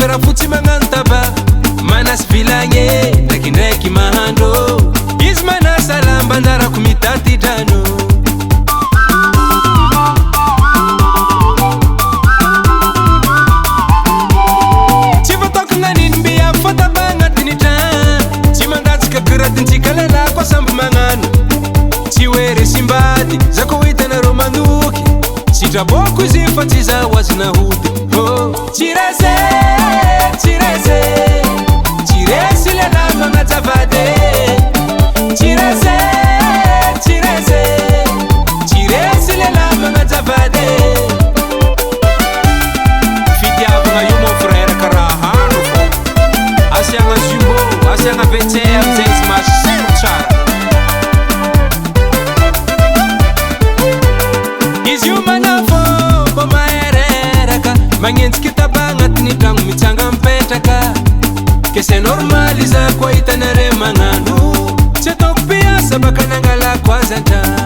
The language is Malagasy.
raha fotsy magnantava manas vilagny ndraikindraiky mahandro izy manasa lamba anjarako mitaty drano tsy fatokagna ninimby avy fataba agnatiny trano tsy mangatsika kiratintsika lalako asamby magnano tsy hoe resimbady zako hitanareo manoky sitraboko izy fa tsy zaho azy nahody tsy resy lelah magnazavady tsy resy lelah magnazavady fitiavagna io mon frère karaha hano fô asiagna jumbo asiagna vetse amizay izy masiro tsara izy io manafô mbô mahereraka magnenjiky taba agnatiny tragno mitsanga mipetraka ke c'est normal izy koa hitanare magnano tsy ataoko piasa baka nangalako azy an-trano